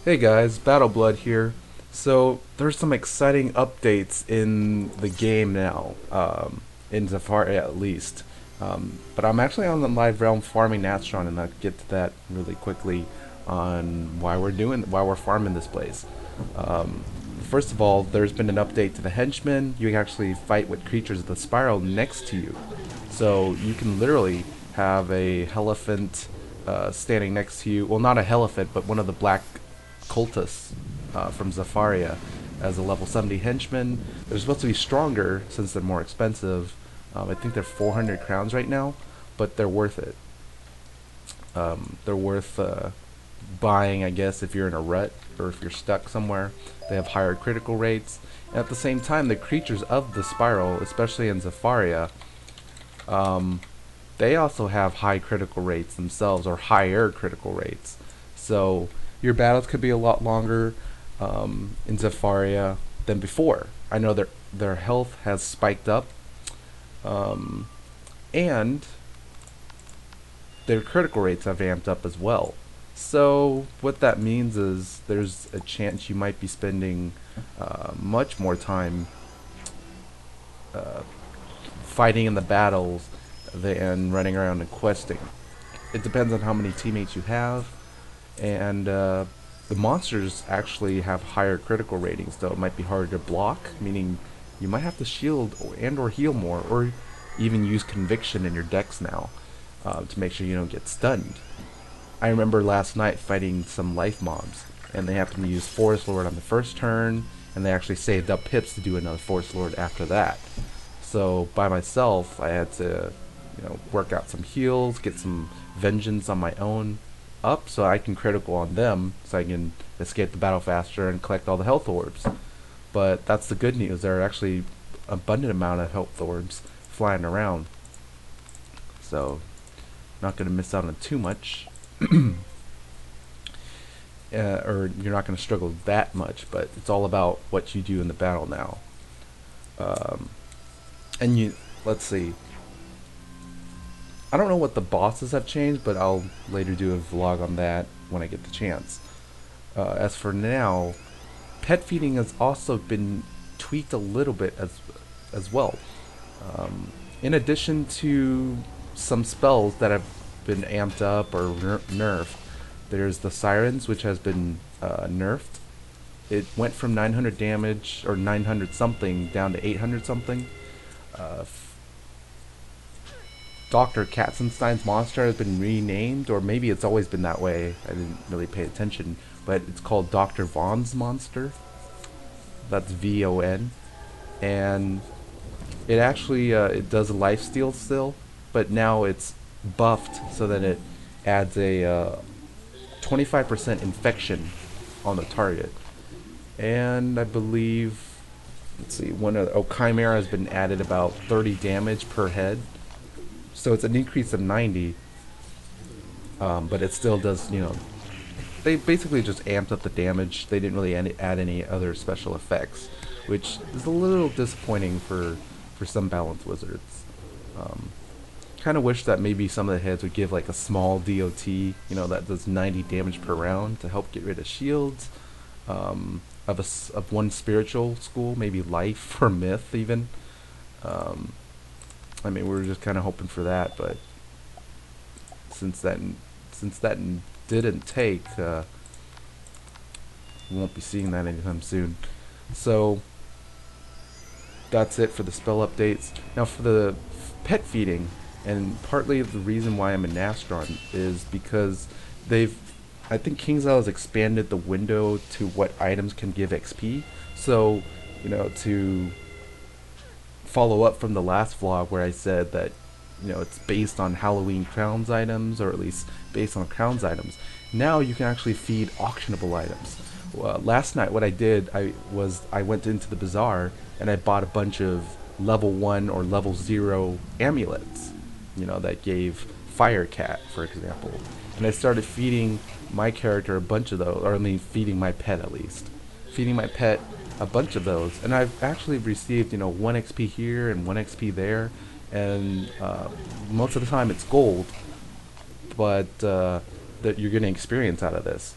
Hey guys, Battleblood here. So there's some exciting updates in the game now, in Zafaria at least. But I'm actually on the live realm farming Natron, and I'll get to that really quickly on why we're farming this place. Um, First of all, there's been an update to the Henchmen. You can actually fight with creatures of the spiral next to you, so you can literally have a Helephant standing next to you. Well, not a Helephant, but one of the black cultists from Zafaria as a level 70 henchman. They're supposed to be stronger since they're more expensive. I think they're 400 crowns right now, but they're worth it. They're worth buying, I guess, if you're in a rut or if you're stuck somewhere. They have higher critical rates. And at the same time, the creatures of the spiral, especially in Zafaria, um, they also have high critical rates themselves, or higher critical rates. So your battles could be a lot longer in Zafaria than before. I know their health has spiked up, um, and their critical rates have amped up as well. So what that means is there's a chance you might be spending much more time uh, fighting in the battles than running around and questing. It depends on how many teammates you have, and the monsters actually have higher critical ratings, though it might be harder to block, meaning you might have to shield or heal more, or even use conviction in your decks now to make sure you don't get stunned. I remember last night fighting some life mobs, and they happened to use Forest Lord on the first turn, and they actually saved up pips to do another Forest Lord after that. So by myself, I had to, work out some heals, get some vengeance on my own up, so I can critical on them, so I can escape the battle faster and collect all the health orbs. But that's the good news. There are actually abundant amount of health orbs flying around, so not going to miss out on too much. Or you're not going to struggle that much, but it's all about what you do in the battle now. Um, and let's see. I don't know what the bosses have changed, but I'll later do a vlog on that when I get the chance. As for now, pet feeding has also been tweaked a little bit as well. Um, in addition to some spells that have been amped up or nerfed, there's the Sirens, which has been nerfed. It went from 900 damage or 900 something down to 800 something. Uh, Dr. Katzenstein's monster has been renamed, or maybe it's always been that way. I didn't really pay attention, but it's called Dr. Vaughn's monster. That's VON, and it actually it does a lifesteal still, but now it's buffed so that it adds a 25% infection on the target. And I believe, let's see, one of Chimera has been added about 30 damage per head, so it's an increase of 90. But it still does, they basically just amped up the damage. They didn't really add any other special effects, which is a little disappointing for some balanced wizards. Um, kind of wish that maybe some of the heads would give like a small DOT, that does 90 damage per round to help get rid of shields. Of one spiritual school, maybe life or myth even. Um, I mean, we were just kind of hoping for that, but since that since that didn't take, we won't be seeing that anytime soon. So that's it for the spell updates. Now for the pet feeding, and partly the reason why I'm in Nastron is because they've, I think Kingsisle has expanded the window to what items can give XP. So, to follow up from the last vlog where I said that, it's based on Halloween crowns items, or at least based on crowns items. Now you can actually feed auctionable items. Last night what I did, I went into the bazaar and I bought a bunch of level 1 or level 0 amulets, that gave Fire Cat, for example. And I started feeding my character a bunch of those, or I mean feeding my pet at least. Feeding my pet a bunch of those, and I've actually received 1 XP here and 1 XP there, and most of the time it's gold, but that you're getting experience out of this.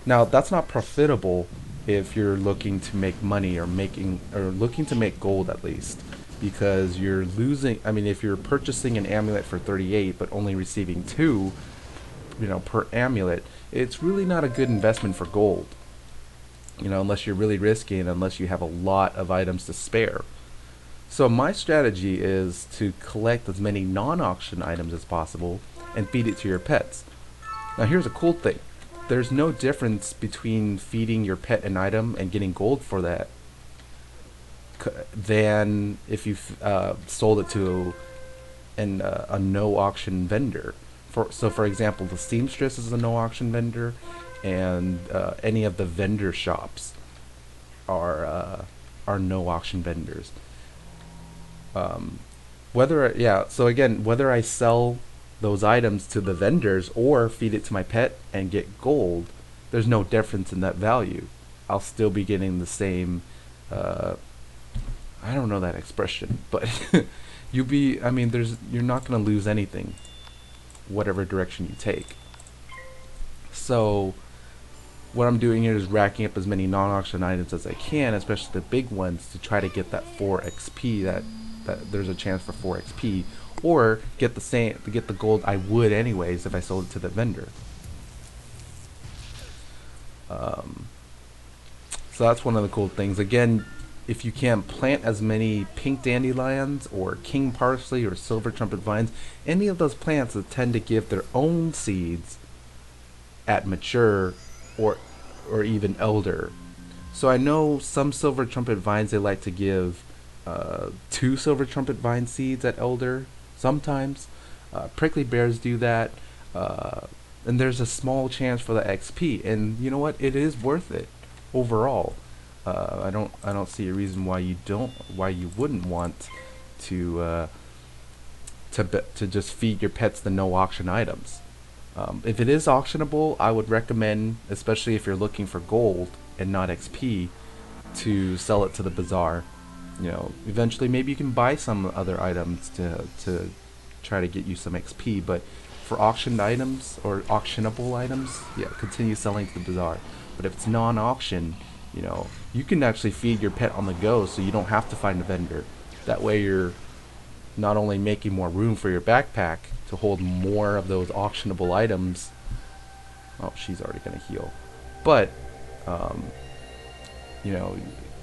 Now that's not profitable if you're looking to make money or looking to make gold at least, because you're losing. I mean, if you're purchasing an amulet for 38 but only receiving 2, per amulet, it's really not a good investment for gold. Unless you're really risky and unless you have a lot of items to spare. So my strategy is to collect as many non-auction items as possible and feed it to your pets. Now here's a cool thing. There's no difference between feeding your pet an item and getting gold for that than if you sold it to a no auction vendor. For example, the seamstress is a no auction vendor, and any of the vendor shops are no auction vendors. Whether I sell those items to the vendors or feed it to my pet and get gold, there's no difference in that value. I'll still be getting the same. I don't know that expression, but you're not going to lose anything, whatever direction you take. So what I'm doing here is racking up as many non-auction items as I can, especially the big ones, to try to get that 4 XP. That there's a chance for 4 XP, or get the gold I would anyways if I sold it to the vendor. So that's one of the cool things. Again, if you can plant as many pink dandelions or king parsley or silver trumpet vines, any of those plants that tend to give their own seeds at mature or even elder. So I know some silver trumpet vines, they like to give 2 silver trumpet vine seeds at elder sometimes. Prickly bears do that, and there's a small chance for the XP, and you know what, it is worth it overall. I don't see a reason why you wouldn't want to just feed your pets the no auction items. If it is auctionable, I would recommend, especially if you're looking for gold and not XP, to sell it to the bazaar. Eventually maybe you can buy some other items to try to get you some XP, but for auctioned items or auctionable items, yeah, continue selling to the bazaar. But if it's non-auction, you can actually feed your pet on the go, so you don't have to find a vendor. That way you're not only making more room for your backpack to hold more of those auctionable items. Oh, she's already gonna heal. But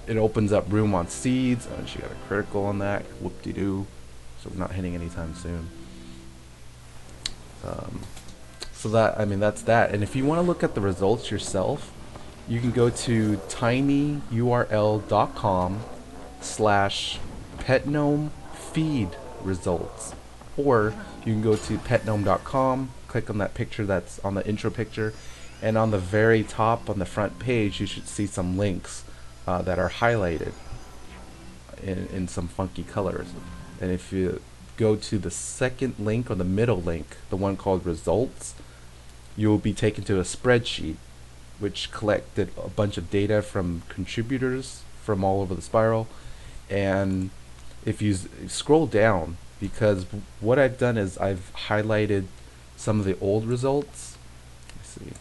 it opens up room on seeds, and she got a critical on that. Whoop-de-doo. So we're not hitting anytime soon. So that's that. And if you want to look at the results yourself, you can go to tinyurl.com/petgnome-feed results, or you can go to petgnome.com, click on that picture that's on the intro picture, and on the very top on the front page you should see some links that are highlighted in some funky colors. And if you go to the second link or the middle link, the one called results, you will be taken to a spreadsheet which collected a bunch of data from contributors from all over the spiral. And if you scroll down, because what I've done is I've highlighted some of the old results. Let's see.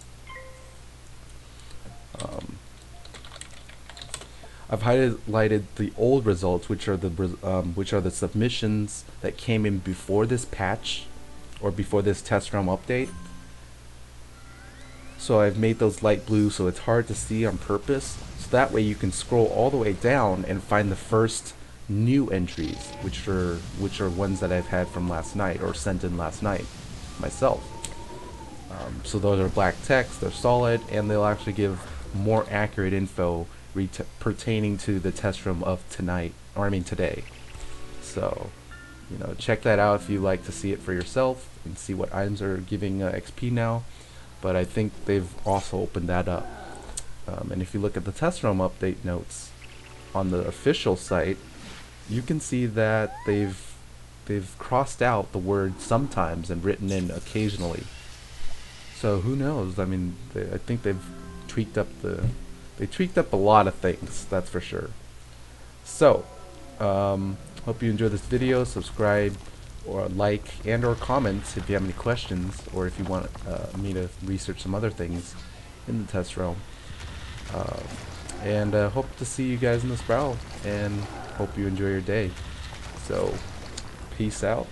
I've highlighted the old results, which are the submissions that came in before this patch or before this test realm update. So I've made those light blue so it's hard to see on purpose, so that way you can scroll all the way down and find the first new entries, which are ones that I've had from last night or sent in last night myself. So those are black text, they're solid, and they'll actually give more accurate info pertaining to the test room of today. So check that out if you like to see it for yourself and see what items are giving XP now. But I think they've also opened that up. And if you look at the test room update notes on the official site, you can see that they've crossed out the word sometimes and written in occasionally. So who knows? I mean, I think they've tweaked up a lot of things, that's for sure. So hope you enjoyed this video. Subscribe or like and or comment if you have any questions, or if you want me to research some other things. in the test realm. Uh, and hope to see you guys in this battle, and hope you enjoy your day. So, peace out.